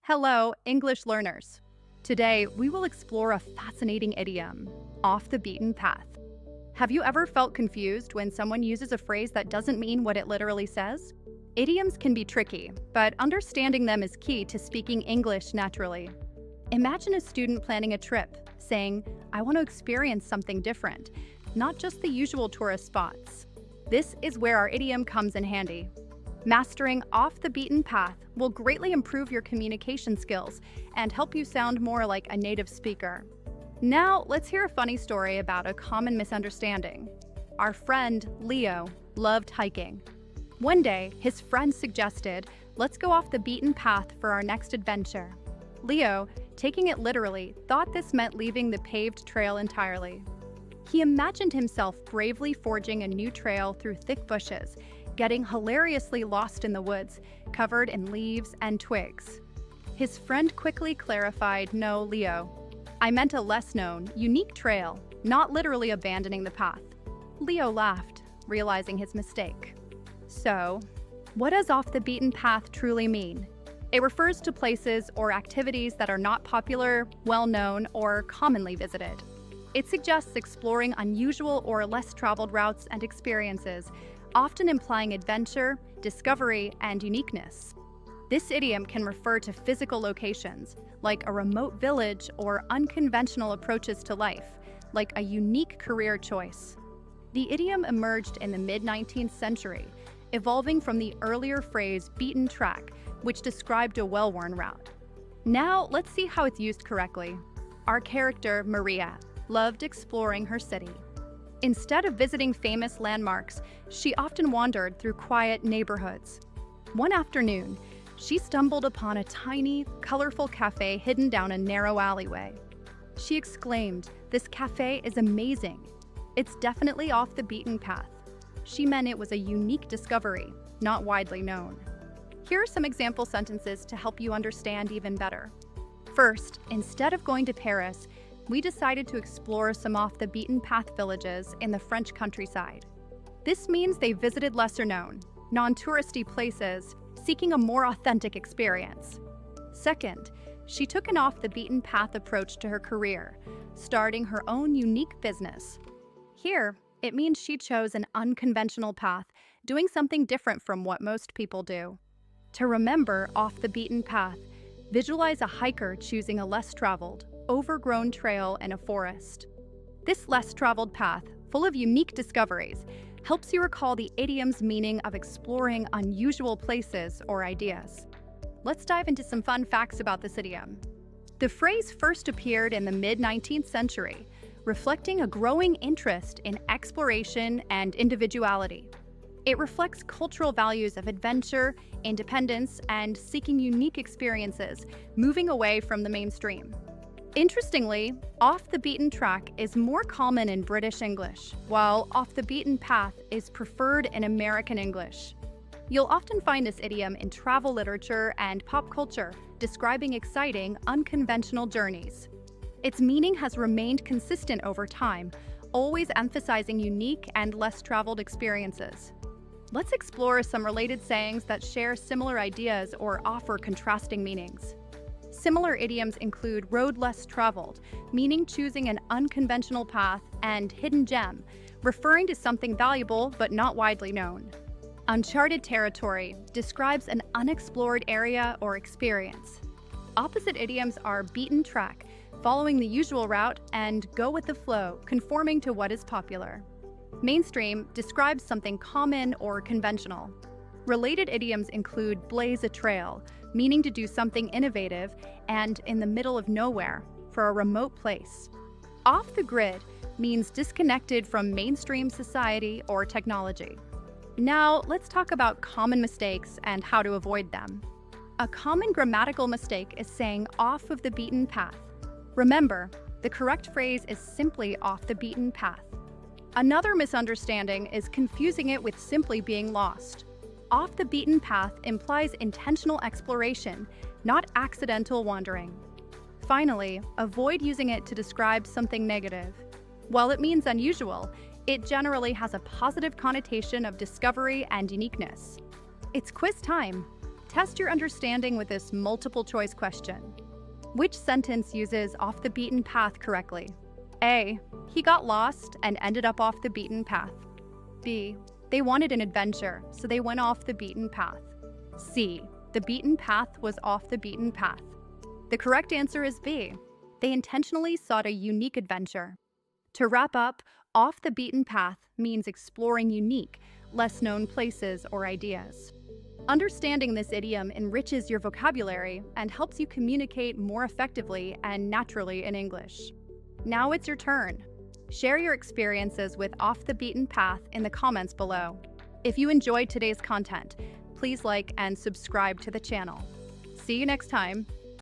Hello, English learners. Today, we will explore a fascinating idiom, off the beaten path. Have you ever felt confused when someone uses a phrase that doesn't mean what it literally says? Idioms can be tricky, but understanding them is key to speaking English naturally. Imagine a student planning a trip, saying, "I want to experience something different, not just the usual tourist spots." This is where our idiom comes in handy. Mastering off the beaten path will greatly improve your communication skills and help you sound more like a native speaker. Now, let's hear a funny story about a common misunderstanding. Our friend, Leo, loved hiking. One day, his friend suggested, "Let's go off the beaten path for our next adventure." Leo, taking it literally, thought this meant leaving the paved trail entirely. He imagined himself bravely forging a new trail through thick bushes, getting hilariously lost in the woods, covered in leaves and twigs. His friend quickly clarified, "No, Leo, I meant a less known, unique trail, not literally abandoning the path." Leo laughed, realizing his mistake. So, what does off the beaten path truly mean? It refers to places or activities that are not popular, well-known, or commonly visited. It suggests exploring unusual or less traveled routes and experiences, often implying adventure, discovery, and uniqueness. This idiom can refer to physical locations, like a remote village, or unconventional approaches to life, like a unique career choice. The idiom emerged in the mid-19th century, evolving from the earlier phrase beaten track, which described a well-worn route. Now, let's see how it's used correctly. Our character, Maria, loved exploring her city. Instead of visiting famous landmarks, she often wandered through quiet neighborhoods. One afternoon, she stumbled upon a tiny, colorful cafe hidden down a narrow alleyway. She exclaimed, "This cafe is amazing. It's definitely off the beaten path." She meant it was a unique discovery, not widely known. Here are some example sentences to help you understand even better. First, instead of going to Paris, we decided to explore some off-the-beaten-path villages in the French countryside. This means they visited lesser-known, non-touristy places, seeking a more authentic experience. Second, she took an off-the-beaten-path approach to her career, starting her own unique business. Here, it means she chose an unconventional path, doing something different from what most people do. To remember off the beaten path, visualize a hiker choosing a less traveled, overgrown trail in a forest. This less traveled path, full of unique discoveries, helps you recall the idiom's meaning of exploring unusual places or ideas. Let's dive into some fun facts about this idiom. The phrase first appeared in the mid-19th century, reflecting a growing interest in exploration and individuality. It reflects cultural values of adventure, independence, and seeking unique experiences, moving away from the mainstream. Interestingly, off the beaten track is more common in British English, while off the beaten path is preferred in American English. You'll often find this idiom in travel literature and pop culture, describing exciting, unconventional journeys. Its meaning has remained consistent over time, always emphasizing unique and less traveled experiences. Let's explore some related sayings that share similar ideas or offer contrasting meanings. Similar idioms include road less traveled, meaning choosing an unconventional path, and hidden gem, referring to something valuable but not widely known. Uncharted territory describes an unexplored area or experience. Opposite idioms are beaten track, following the usual route, and go with the flow, conforming to what is popular. Mainstream describes something common or conventional. Related idioms include blaze a trail, meaning to do something innovative, and in the middle of nowhere, for a remote place. Off the grid means disconnected from mainstream society or technology. Now, let's talk about common mistakes and how to avoid them. A common grammatical mistake is saying off of the beaten path. Remember, the correct phrase is simply off the beaten path. Another misunderstanding is confusing it with simply being lost. Off the beaten path implies intentional exploration, not accidental wandering. Finally, avoid using it to describe something negative. While it means unusual, it generally has a positive connotation of discovery and uniqueness. It's quiz time. Test your understanding with this multiple choice question. Which sentence uses off the beaten path correctly? A. He got lost and ended up off the beaten path. B. They wanted an adventure, so they went off the beaten path. C. The beaten path was off the beaten path. The correct answer is B. They intentionally sought a unique adventure. To wrap up, off the beaten path means exploring unique, less known places or ideas. Understanding this idiom enriches your vocabulary and helps you communicate more effectively and naturally in English. Now it's your turn. Share your experiences with Off the Beaten Path in the comments below. If you enjoyed today's content, please like and subscribe to the channel. See you next time.